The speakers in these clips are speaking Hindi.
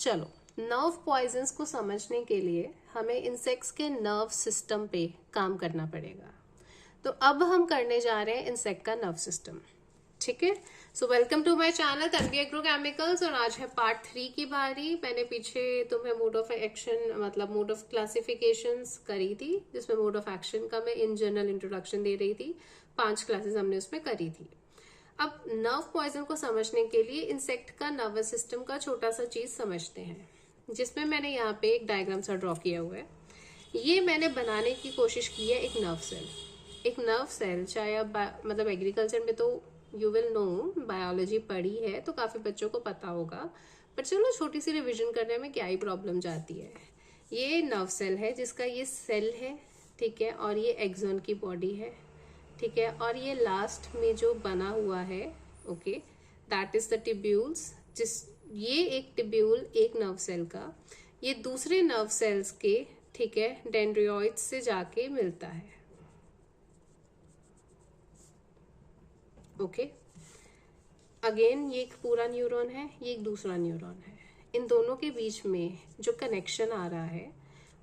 चलो, नर्व पॉइजन्स को समझने के लिए हमें इंसेक्ट्स के नर्व सिस्टम पे काम करना पड़ेगा। तो अब हम करने जा रहे हैं इंसेक्ट का नर्व सिस्टम। ठीक है, so welcome to my channel Tanvi agrochemicals. और आज है पार्ट 3 की बारी। मैंने पीछे तुम्हें मोड ऑफ एक्शन मतलब मोड ऑफ क्लासिफिकेशंस करी थी, जिसमें मोड ऑफ एक्शन का मैं इन जनरल इंट्रोडक्शन दे रही थी। 5 क्लासेस हमने उसमें करी थी। अब नर्व पॉइजन को समझने के लिए इंसेक्ट का नर्वस सिस्टम का छोटा सा चीज समझते हैं, जिसमें मैंने यहाँ पे एक डायग्राम सा ड्रॉ किया हुआ है। ये मैंने बनाने की कोशिश की है एक नर्व सेल। एक नर्व सेल चाहे अब मतलब एग्रीकल्चर में तो यू विल नो, बायोलॉजी पढ़ी है तो काफी बच्चों को पता होगा, पर चलो छोटी सी रिवीजन करने में क्या ही प्रॉब्लम जाती है। ये नर्व सेल है जिसका ये सेल है, ठीक है, और ये एक्सॉन की बॉडी है, ठीक है, और ये लास्ट में जो बना हुआ है, okay, that is the tubules. ये एक टिब्यूल एक नर्व सेल का ये दूसरे नर्व सेल्स के, ठीक है, डेंड्रियोइड्स से जाके मिलता है। ओके, अगेन ये एक पूरा न्यूरॉन है, ये एक दूसरा न्यूरॉन है। इन दोनों के बीच में जो कनेक्शन आ रहा है,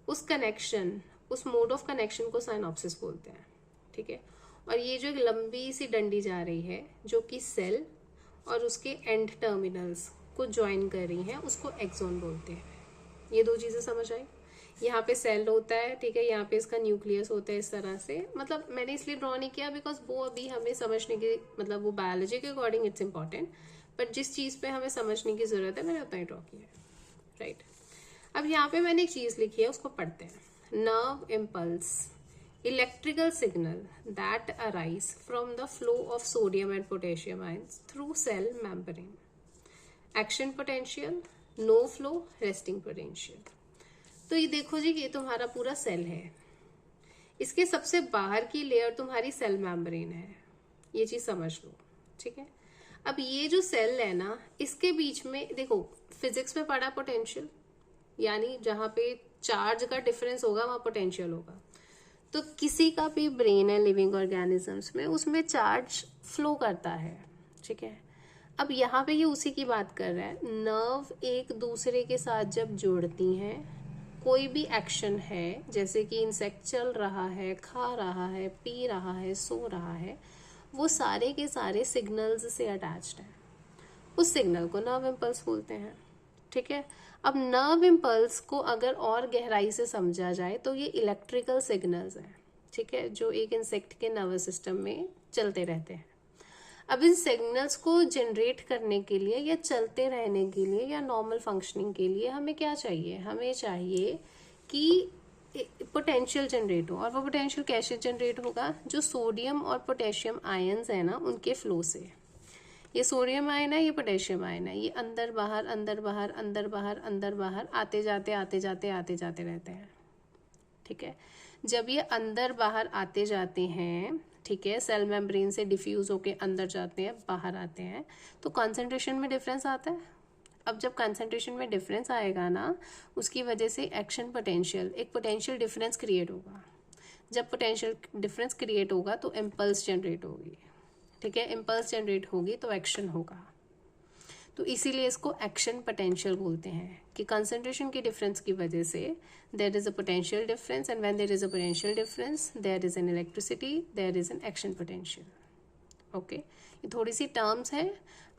उस कनेक्शन, उस मोड ऑफ कनेक्शन को साइनॉप्सिस बोलते हैं, ठीक है। और ये जो एक लंबी सी डंडी जा रही है जो कि सेल और उसके एंड टर्मिनल्स को ज्वाइन कर रही हैं, उसको एक्सॉन बोलते हैं। ये दो चीजें समझ आई। यहाँ पे सेल होता है, ठीक है, यहाँ पे इसका न्यूक्लियस होता है इस तरह से। मतलब मैंने इसलिए ड्रॉ नहीं किया बिकॉज वो अभी हमें समझने की, मतलब वो बायोलॉजी के अकॉर्डिंग इट्स इंपॉर्टेंट, बट जिस चीज पे हमें समझने की जरूरत है मैंने उतना ही ड्रॉ किया है, राइट। अब यहाँ पे मैंने एक चीज लिखी है, उसको पढ़ते हैं। Nerve impulse, electrical signal that arise from the flow of sodium and potassium ions through cell membrane. Action potential, no flow, resting potential. तो ये देखो जी, ये तुम्हारा पूरा सेल है। इसके सबसे बाहर की लेयर तुम्हारी सेल मेम्ब्रेन है, ये चीज समझ लो, ठीक है। अब ये जो सेल है ना, इसके बीच में देखो, फिजिक्स में पढ़ा पोटेंशियल, यानी जहां पे चार्ज का डिफरेंस होगा वहां पोटेंशियल होगा। तो किसी का भी ब्रेन है लिविंग ऑर्गेनिजम्स में, उसमें चार्ज फ्लो करता है, ठीक है। अब यहाँ पे ये उसी की बात कर रहा है। नर्व एक दूसरे के साथ जब जुड़ती हैं, कोई भी एक्शन है, जैसे कि इंसेक्ट चल रहा है, खा रहा है, पी रहा है, सो रहा है, वो सारे के सारे सिग्नल्स से अटैच्ड है। उस सिग्नल को नर्व इम्पल्स बोलते हैं, ठीक है। अब नर्व इम्पल्स को अगर और गहराई से समझा जाए तो ये इलेक्ट्रिकल सिग्नल्स हैं, ठीक है, जो एक इंसेक्ट के नर्वस सिस्टम में चलते रहते हैं। अब इन सिग्नल्स को जनरेट करने के लिए या चलते रहने के लिए या नॉर्मल फंक्शनिंग के लिए हमें क्या चाहिए? हमें चाहिए कि पोटेंशियल जनरेट हो। और वो पोटेंशियल कैसे जनरेट होगा? जो सोडियम और पोटेशियम आयंस है ना, उनके फ्लो से। ये सोडियम आयन है, ये पोटेशियम आयन है, ये अंदर बाहर अंदर बाहर अंदर बाहर अंदर बाहर आते जाते रहते हैं, ठीक है। जब ये अंदर बाहर आते जाते हैं, ठीक है, सेल मेम्ब्रेन से डिफ्यूज होके अंदर जाते हैं, बाहर आते हैं, तो कंसंट्रेशन में डिफरेंस आता है। अब जब कंसंट्रेशन में डिफरेंस आएगा ना, उसकी वजह से एक्शन पोटेंशियल, एक पोटेंशियल डिफरेंस क्रिएट होगा। जब पोटेंशियल डिफरेंस क्रिएट होगा तो इम्पल्स जनरेट होगी, ठीक है। इम्पल्स जनरेट होगी तो एक्शन होगा। तो इसीलिए इसको एक्शन पोटेंशियल बोलते हैं कि कंसंट्रेशन के डिफरेंस की वजह से there is a potential difference, and when there is a potential difference there is an electricity, there is an action potential. Okay, ये थोड़ी सी टर्म्स हैं,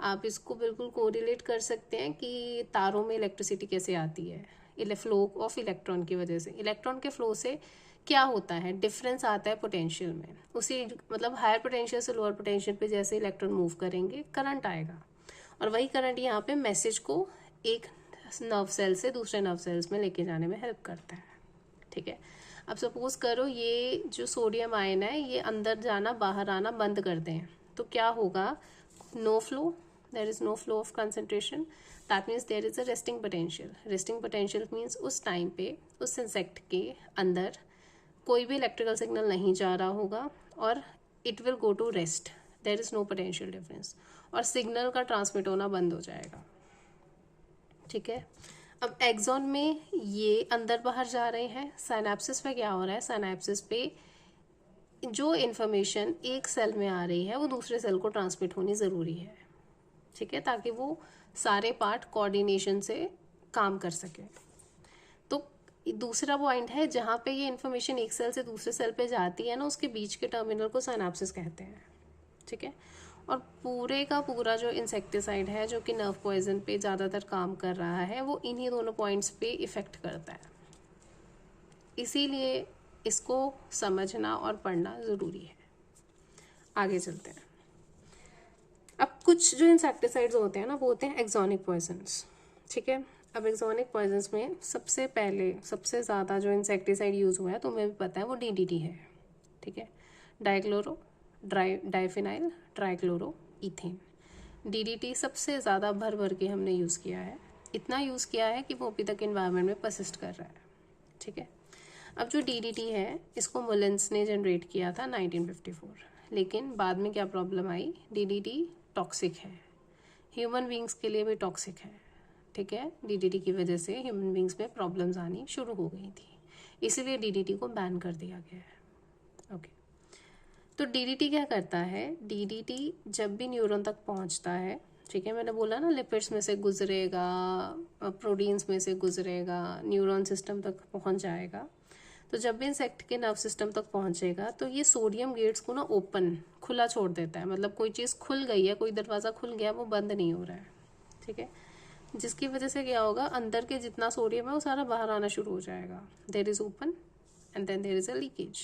आप इसको बिल्कुल कोरिलेट कर सकते हैं कि तारों में इलेक्ट्रिसिटी कैसे आती है, फ्लो ऑफ इलेक्ट्रॉन की वजह से। इलेक्ट्रॉन के फ्लो से क्या होता है? डिफरेंस आता है पोटेंशियल में। उसी मतलब हायर पोटेंशियल से लोअर पोटेंशियल पे जैसे इलेक्ट्रॉन मूव करेंगे, करंट आएगा, और वही करंट यहाँ पे मैसेज को एक नर्व सेल से दूसरे नर्व सेल्स में लेके जाने में हेल्प करता है, ठीक है। अब सपोज करो ये जो सोडियम आयन है, ये अंदर जाना बाहर आना बंद कर दें, तो क्या होगा? No flow, there is no flow of concentration, that means there is a resting potential. Resting potential means उस टाइम पे उस इंसेक्ट के अंदर कोई भी इलेक्ट्रिकल सिग्नल नहीं जा रहा होगा और it will go to rest, there is no potential difference, और सिग्नल का ट्रांसमिट होना बंद हो जाएगा, ठीक है। अब एक्सॉन में ये अंदर बाहर जा रहे हैं। साइनेप्सिस पे क्या हो रहा है? साइनेप्सिस पे जो इन्फॉर्मेशन एक सेल में आ रही है वो दूसरे सेल को ट्रांसमिट होनी ज़रूरी है, ठीक है, ताकि वो सारे पार्ट कोऑर्डिनेशन से काम कर सके। तो दूसरा पॉइंट है जहाँ पे ये इन्फॉर्मेशन एक सेल से दूसरे सेल पे जाती है ना, उसके बीच के टर्मिनल को सिनैप्सिस कहते हैं, ठीक है। और पूरे का पूरा जो इंसेक्टिसाइड है जो कि नर्व पॉइजन पे ज़्यादातर काम कर रहा है, वो इन्हीं दोनों पॉइंट्स पे इफ़ेक्ट करता है। इसीलिए इसको समझना और पढ़ना ज़रूरी है। आगे चलते हैं। अब कुछ जो इंसेक्टिसाइड्स होते हैं ना, वो होते हैं एक्सोनिक पॉइजन्स, ठीक है। अब एक्सोनिक पॉइजन्स में सबसे पहले सबसे ज़्यादा जो इंसेक्टिसाइड यूज़ हुआ है, तो हमें भी पता है, वो DDT है, ठीक है। डाइफिनाइल ट्राइक्लोरो इथेन, DDT सबसे ज़्यादा भर भर के हमने यूज़ किया है। इतना यूज़ किया है कि वो अभी तक इन्वायरमेंट में परसिस्ट कर रहा है, ठीक है। अब जो DDT है, इसको मुलिन्स ने जनरेट किया था 1954, लेकिन बाद में क्या प्रॉब्लम आई, DDT टॉक्सिक है, ह्यूमन बींग्स के लिए भी टॉक्सिक है, ठीक है। DDT की वजह से ह्यूमन बींग्स में प्रॉब्लम्स आनी शुरू हो गई थी, इसीलिए DDT को बैन कर दिया गया है। ओके, तो DDT क्या करता है, DDT जब भी न्यूरॉन तक पहुंचता है, ठीक है, मैंने बोला ना लिपिड्स में से गुजरेगा, प्रोटीन्स में से गुजरेगा, न्यूरॉन सिस्टम तक पहुंच जाएगा। तो जब भी इंसेक्ट के नर्व सिस्टम तक पहुंचेगा तो ये सोडियम गेट्स को ना ओपन, खुला छोड़ देता है। मतलब कोई चीज़ खुल गई है, कोई दरवाज़ा खुल गया, वो बंद नहीं हो रहा है, ठीक है। जिसकी वजह से क्या होगा, अंदर के जितना सोडियम है वो सारा बाहर आना शुरू हो जाएगा। There is open and then there is a leakage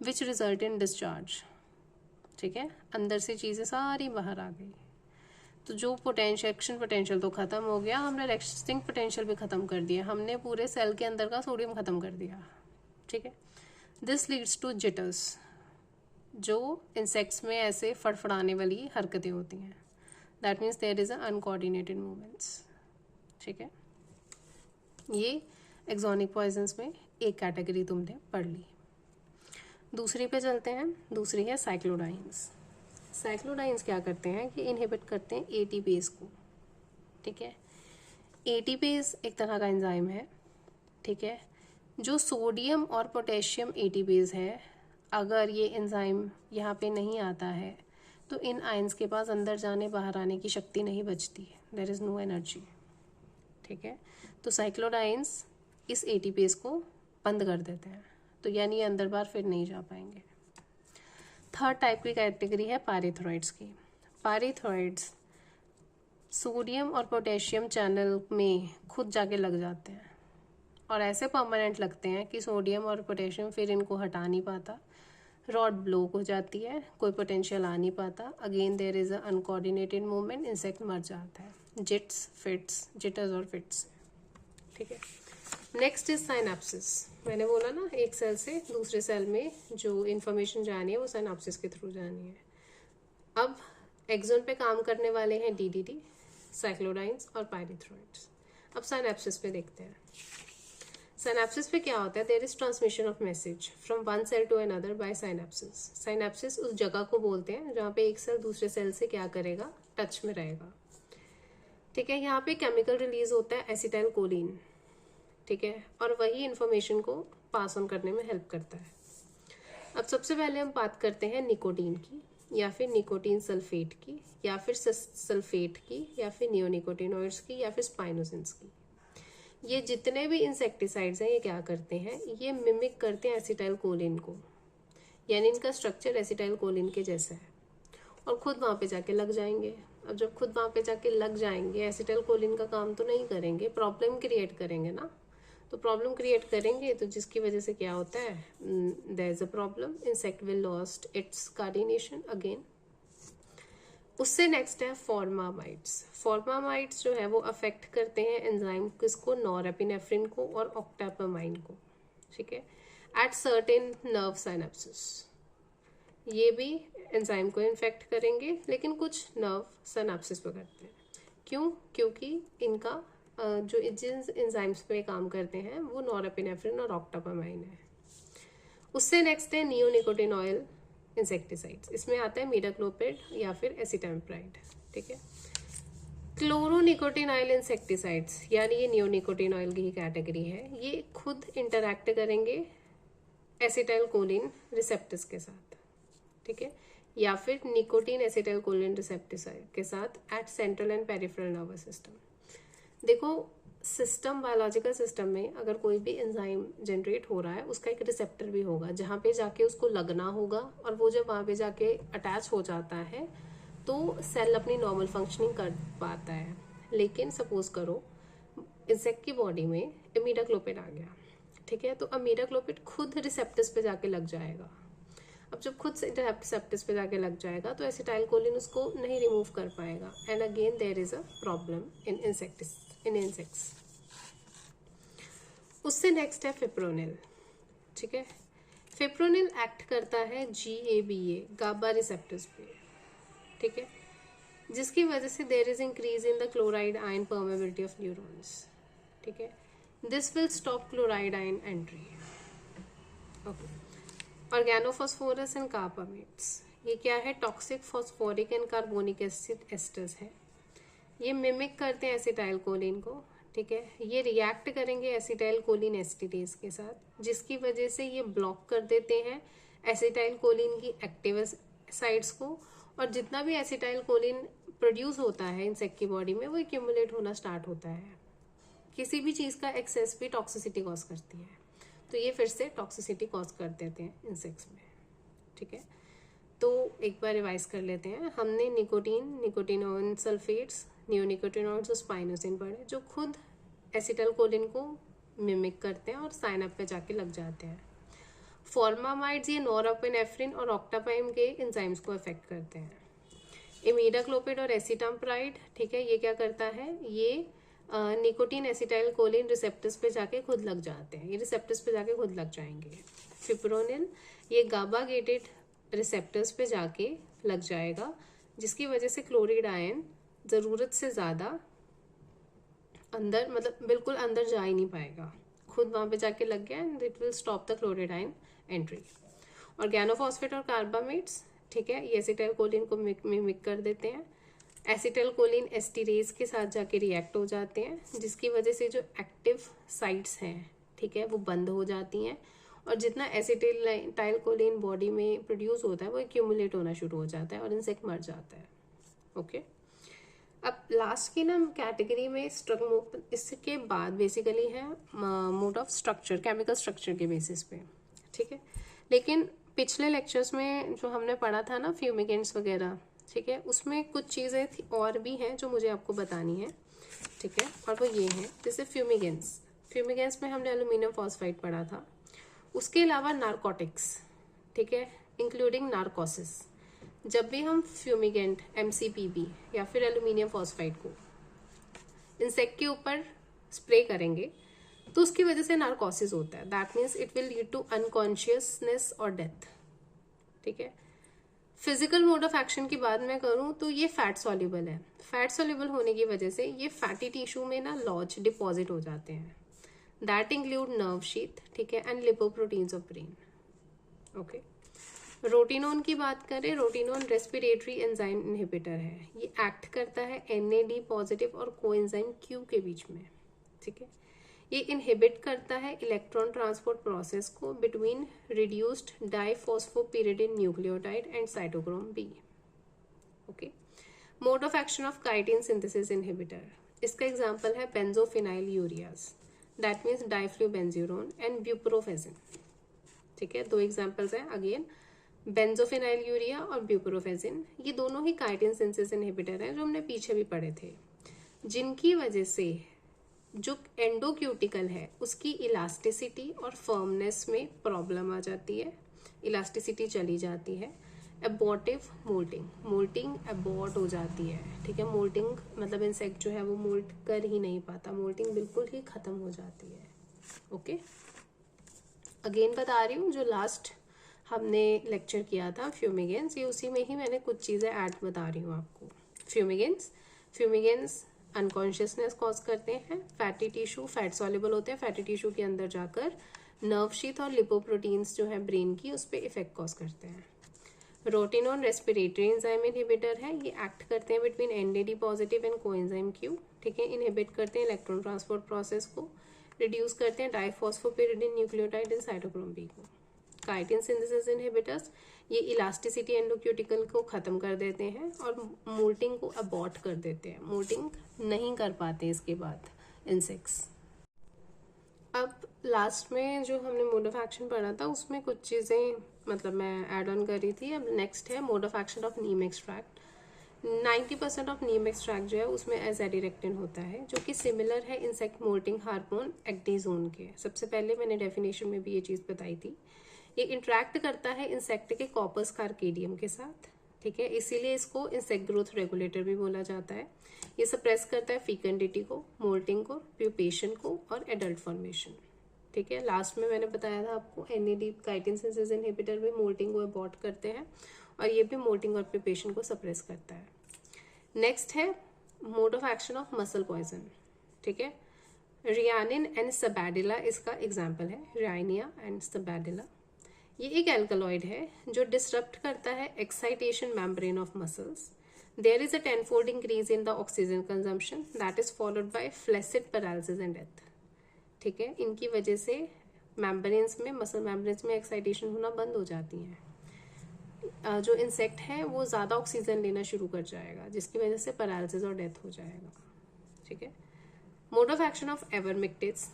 which result in discharge, ठीक है। अंदर से चीज़ें सारी बाहर आ गई, तो जो पोटेंशियल, एक्शन पोटेंशियल तो ख़त्म हो गया, हमने रेसिस्टिंग पोटेंशियल भी ख़त्म कर दिया, हमने पूरे सेल के अंदर का सोडियम ख़त्म कर दिया, ठीक है। दिस लीड्स टू जिटर्स, जो इंसेक्ट्स में ऐसे फड़फड़ाने वाली हरकतें होती हैं। That means there is a uncoordinated movements, ठीक है। ये एक्सोनिक पॉइजन्स में एक कैटेगरी तुमने पढ़ ली। दूसरी पे चलते हैं। दूसरी है साइक्लोडाइंस। साइक्लोडाइंस क्या करते हैं कि इनहिबिट करते हैं एटीपेज को, ठीक है। एटीपेज एक तरह का एंजाइम है, ठीक है, जो सोडियम और पोटेशियम एटीपेज है। अगर ये एंजाइम यहाँ पे नहीं आता है तो इन आयंस के पास अंदर जाने बाहर आने की शक्ति नहीं बचती है, देयर इज़ नो एनर्जी, ठीक है। तो साइक्लोडाइंस इस एटीपेज को बंद कर देते हैं, तो यानी ये अंदर बाहर फिर नहीं जा पाएंगे। थर्ड टाइप की कैटेगरी है पायरेथ्रॉइड्स की। पायरेथ्रॉइड्स सोडियम और पोटेशियम चैनल में खुद जाके लग जाते हैं और ऐसे परमानेंट लगते हैं कि सोडियम और पोटेशियम फिर इनको हटा नहीं पाता, रॉड ब्लॉक हो जाती है, कोई पोटेंशियल आ नहीं पाता। Again there is a uncoordinated movement, insect मर जाता है, जिटर्स और फिट्स, ठीक है। Next is synapsis. मैंने बोला ना, एक सेल से दूसरे सेल में जो इन्फॉर्मेशन जानी है वो साइनेप्सिस के थ्रू जानी है। अब एक्सोन पे काम करने वाले हैं DDT, साइक्लोडाइंस और पायरेथ्रॉइड्स। अब साइनेप्सिस पे देखते हैं। साइनेप्सिस पे क्या होता है, there is transmission of message from one cell to another by synapsis. Synapsis उस जगह को बोलते हैं जहाँ पे एक सेल दूसरे सेल से क्या करेगा, टच में रहेगा, ठीक है। यहाँ पे केमिकल रिलीज होता है एसिटाइल कोलिन, ठीक है, और वही इंफॉर्मेशन को पास ऑन करने में हेल्प करता है। अब सबसे पहले हम बात करते हैं निकोटीन की, या फिर निकोटीन सल्फेट की, या फिर सल्फेट की, या फिर नियोनिकोटिनॉइड्स की, या फिर स्पाइनोसिन्स की। ये जितने भी इंसेक्टिसाइड्स हैं ये क्या करते हैं, ये मिमिक करते हैं एसिटाइल कोलिन को, यानी इनका स्ट्रक्चर एसिटाइल कोलिन के जैसा है, और खुद वहाँ पे जाके लग जाएंगे। अब जब खुद वहाँ पे जाके लग जाएंगे, एसिटाइल कोलिन का काम तो नहीं करेंगे, प्रॉब्लम क्रिएट करेंगे ना। तो प्रॉब्लम क्रिएट करेंगे तो जिसकी वजह से क्या होता है, there is a problem, insect will lost its coordination again. उससे नेक्स्ट है फॉर्मामाइड्स। फॉर्मामाइड्स जो है वो अफेक्ट करते हैं एंजाइम किसको, नॉरएपिनेफ्रिन को और ऑक्टापामाइन को, ठीक है, एट सर्टेन नर्व साइनेप्सिस। ये भी एंजाइम को इन्फेक्ट करेंगे, लेकिन कुछ नर्व सिनेप्सिस पे करते हैं। क्यों? क्योंकि इनका जो जिन एंजाइम्स पे काम करते हैं वो नॉरएपिनेफ्रिन और ऑक्टापामाइन है। उससे नेक्स्ट है नियोनिकोटिनॉइल इंसेक्टिसाइड्स। इसमें आता है मीडाक्लोपिड या फिर एसिटामिप्राइड, ठीक है। क्लोरोनिकोटिनाइल इंसेक्टिसाइड्स, यानी ये नियोनिकोटिनॉइल की ही कैटेगरी है। ये खुद इंटरैक्ट करेंगे एसिटाइल कोलिन रिसेप्टर्स के साथ, ठीक है, या फिर निकोटीन एसिटाइल कोलिन रिसेप्टर्स के साथ at central and peripheral nervous system. देखो, सिस्टम, बायोलॉजिकल सिस्टम में अगर कोई भी एंजाइम जनरेट हो रहा है, उसका एक रिसेप्टर भी होगा जहाँ पे जाके उसको लगना होगा, और वो जब वहाँ पे जाके अटैच हो जाता है तो सेल अपनी नॉर्मल फंक्शनिंग कर पाता है। लेकिन सपोज करो इंसेक्ट की बॉडी में इमिडाक्लोपिड आ गया, ठीक है, तो इमिडाक्लोपिड खुद रिसेप्टर्स पे जाके लग जाएगा। अब जब खुद से रिसेप्टर्स पे जाके लग जाएगा तो एसिटाइल कोलिन उसको नहीं रिमूव कर पाएगा, and again there is a problem in insects. उससे नेक्स्ट है फिप्रोनिल, ठीक है। फिप्रोनिल एक्ट करता है GABA गाबा रिसेप्टर्स पे, ठीक है, जिसकी वजह से there is increase in the chloride ion permeability of neurons, ठीक है। This will stop chloride ion entry. Okay, organophosphorus and carbamates, ये क्या है? Toxic phosphoric and carbonic acid esters है। ये मिमिक करते हैं एसिटाइल कोलिन को, ठीक है। ये रिएक्ट करेंगे एसिटाइल कोलिन एसिटेज के साथ, जिसकी वजह से ये ब्लॉक कर देते हैं एसिटाइल कोलिन की एक्टिव साइट्स को, और जितना भी एसिटाइल कोलिन प्रोड्यूस होता है इंसेक्ट की बॉडी में वो एक्यूमुलेट होना स्टार्ट होता है। किसी भी चीज़ का एक्सेस भी टॉक्सिसिटी कॉज करती है, तो ये फिर से टॉक्सिसिटी कॉज कर देते हैं इंसेक्ट्स में, ठीक है। तो एक बार रिवाइज कर लेते हैं। हमने निकोटिनोन सल्फेट्स, नियोनिकोटिनोइड्स और स्पाइनोसिन पढ़े, जो खुद एसिटाइल कोलिन को मिमिक करते हैं और साइनअप पे जाके लग जाते हैं। फॉर्मामाइड्स ये नॉरएपिनेफ्रिन और ऑक्टापाइम के एंजाइम्स को अफेक्ट करते हैं। इमिडाक्लोपिड और एसिटाम्प्राइड, ठीक है, ये क्या करता है? ये निकोटीन एसिटाइल कोलिन रिसेप्टर्स पे जाके खुद लग जाते हैं, ये रिसेप्टर्स पे जाके खुद लग जाएंगे। फिप्रोनिल ये गाबा गेटेड रिसेप्टर्स पे जाके लग जाएगा, जिसकी वजह से क्लोराइड आयन ज़रूरत से ज़्यादा अंदर, मतलब बिल्कुल अंदर जा ही नहीं पाएगा, खुद वहाँ पे जाके लग गया, and it will stop the chloride ion entry. Organophosphate और कार्बामेट्स, ठीक है, ये एसिटाइल कोलिन को मिमिक कर देते हैं। एसिटाइल कोलिन एस्टिरेज के साथ जाके रिएक्ट हो जाते हैं, जिसकी वजह से जो एक्टिव साइट्स हैं, ठीक है, वो बंद हो जाती हैं, और जितना एसिटाइल कोलिन बॉडी में प्रोड्यूस होता है वो एक्यूमुलेट होना शुरू हो जाता है और इंसेक्ट मर जाता है। ओके, अब लास्ट की ना कैटेगरी में इसके बाद बेसिकली है mode of structure, chemical structure के बेसिस पे, ठीक है। लेकिन पिछले लेक्चर्स में जो हमने पढ़ा था ना फ्यूमिगेंट्स वगैरह, ठीक है, उसमें कुछ चीज़ें और भी हैं जो मुझे आपको बतानी है, ठीक है, और वो ये हैं, जैसे फ्यूमिगेंट्स में हमने एल्यूमिनियम फॉस्फाइड पढ़ा था। उसके अलावा नारकोटिक्स, ठीक है, इंक्लूडिंग नारकोसिस। जब भी हम फ्यूमिगेंट MCPB या फिर एल्यूमिनियम फॉस्फाइड को इंसेक्ट के ऊपर स्प्रे करेंगे तो उसकी वजह से नारकोसिस होता है, that means it will lead to unconsciousness और डेथ, ठीक है। फिजिकल मोड ऑफ एक्शन की बात मैं करूं तो ये फैट सॉल्युबल है। फैट सॉल्युबल होने की वजह से ये फैटी टिश्यू में ना लॉज डिपॉजिट हो जाते हैं, दैट इंक्लूड नर्व शीथ, ठीक है, and lipoproteins of brain. Okay, rotenone की बात करें, रोटिनोन रेस्पिरेटरी एंजाइम इनहिबिटर है। ये एक्ट करता है NAD पॉजिटिव और कोएंजाइम Q के बीच में, ठीक है। ये इनहिबिट करता है इलेक्ट्रॉन ट्रांसपोर्ट प्रोसेस को between reduced diphosphopyridine nucleotide and cytochrome B। Okay, mode of action of chitin synthesis inhibitor, इसका एग्जांपल है benzophenyl ureas, that means diflubenzuron and buprofezin, ठीक है। दो एग्जांपल्स हैं अगेन, बेंजोफिनाइल यूरिया और ब्यूप्रोफेजिन, ये दोनों ही काइटिन सिंथेसिस इनहिबिटर हैं जो हमने पीछे भी पढ़े थे, जिनकी वजह से जो एंडोक्यूटिकल है उसकी इलास्टिसिटी और फर्मनेस में प्रॉब्लम आ जाती है, इलास्टिसिटी चली जाती है। एबॉर्टिव मोल्टिंग एबॉर्ट हो जाती है, ठीक है। मोल्टिंग मतलब इंसेक्ट जो है वो मोल्ट कर ही नहीं पाता, मोल्टिंग बिल्कुल ही खत्म हो जाती है। ओके, अगेन बता रही हूँ, जो लास्ट हमने लेक्चर किया था फ्यूमिगेंट्स, ये उसी में ही मैंने कुछ चीज़ें ऐड बता रही हूँ आपको। फ्यूमिगेंट्स अनकॉन्शियसनेस कॉज करते हैं, फैटी टिश्यू फैट सॉल्युबल होते हैं, फैटी टिश्यू के अंदर जाकर नर्व शीथ और लिपोप्रोटीन्स जो है ब्रेन की, उस पर इफेक्ट कॉज करते हैं। रोटिनोन रेस्पिरेटरी एंजाइम इनहिबिटर है, ये एक्ट करते हैं between NAD positive and coenzyme Q, ठीक है। इनहिबिट करते हैं इलेक्ट्रॉन ट्रांसपोर्ट प्रोसेस को, रिड्यूस करते हैं डाइफॉस्फोपिरिडिन न्यूक्लियोटाइड एंड साइटोक्रोम B को। काइटिन सिंथेसिस इनहिबिटर्स, ये इलास्टिसिटी एंडोक्यूटिकल को खत्म कर देते हैं और मोल्टिंग को अबॉर्ट कर देते हैं, मोल्टिंग नहीं कर पाते इसके बाद, इंसेक्ट्स। अब लास्ट में जो हमने मोड ऑफ एक्शन पढ़ा था उसमें कुछ चीज़ें मतलब मैं ऐड ऑन कर रही थी। अब नेक्स्ट है mode of action of Neem extract. 90% of Neem extract जो है उसमें एजाडिरेक्टिन होता है, जो कि सिमिलर है इंसेक्ट मोल्टिंग हार्मोन एक्टिजोन के। सबसे पहले मैंने डेफिनेशन में भी ये चीज़ बताई थी। ये इंट्रैक्ट करता है इंसेक्ट के कॉर्पस कार्केडियम के साथ, ठीक है, इसीलिए इसको इंसेक्ट ग्रोथ रेगुलेटर भी बोला जाता है। ये सप्रेस करता है फीकंडिटी को, मोल्टिंग को, प्यूपेशन को और एडल्ट फॉर्मेशन, ठीक है। लास्ट में मैंने बताया था आपको NAD काइटिन सिंथेसिस इनहिबिटर भी मोल्टिंग को अबॉर्ट करते हैं और ये भी मोल्टिंग और प्यूपेशन को सप्रेस करता है। नेक्स्ट है mode of action of muscle poison, ठीक है। रियानिन एंड सबाडिला इसका एग्जाम्पल है, रियानिया एंड सबाडिला। ये एक एल्कलॉइड है जो डिसरप्ट करता है excitation membrane of muscles. There is a 10-fold increase in the oxygen consumption that is followed by flaccid paralysis and death, ठीक है। इनकी वजह से मेम्ब्रेन्स में, मसल मेम्ब्रेन्स में एक्साइटेशन होना बंद हो जाती है। जो इंसेक्ट है वो ज़्यादा ऑक्सीजन लेना शुरू कर जाएगा, जिसकी वजह से पैरालिसिस और डेथ हो जाएगा, ठीक है। Mode of action of avermectins.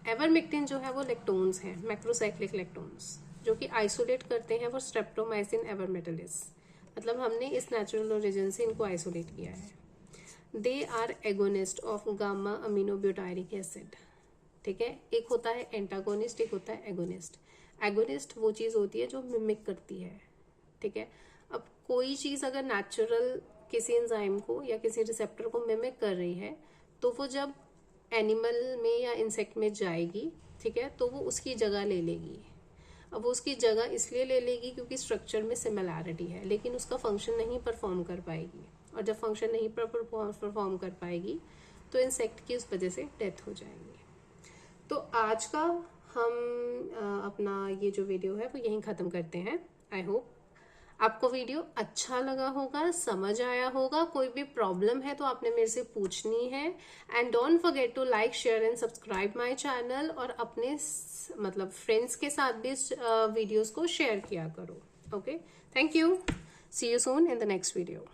Avermectin जो है वो लेक्टोन्स हैं, मैक्रोसाइक्लिक लेक्टोन्स, जो कि आइसोलेट करते हैं वो स्ट्रेप्टोमाइसिन एवरमेटालिस। मतलब हमने इस नेचुरल ओरिजिन से इनको आइसोलेट किया है। They are agonist of gamma aminobutyric acid, ठीक है। एक होता है एंटागोनिस्ट, एक होता है एगोनिस्ट। एगोनिस्ट वो चीज़ होती है जो मिमिक करती है, ठीक है। अब कोई चीज़ अगर नेचुरल किसी एंजाइम को या किसी रिसेप्टर को मिमिक कर रही है तो वो जब एनिमल में या इंसेक्ट में जाएगी, ठीक है, तो वो उसकी जगह ले लेगी। अब वो उसकी जगह इसलिए ले लेगी क्योंकि स्ट्रक्चर में सिमिलैरिटी है, लेकिन उसका फंक्शन नहीं परफॉर्म कर पाएगी। और जब फंक्शन नहीं परफॉर्म कर पाएगी तो इंसेक्ट की उस वजह से डेथ हो जाएगी। तो आज का हम अपना ये जो वीडियो है वो यहीं ख़त्म करते हैं। आई होप आपको वीडियो अच्छा लगा होगा, समझ आया होगा। कोई भी प्रॉब्लम है तो आपने मेरे से पूछनी है। And don't forget to like, share and subscribe my channel, और अपने मतलब फ्रेंड्स के साथ भी इस वीडियोस को शेयर किया करो। Okay, thank you, see you soon in the next video.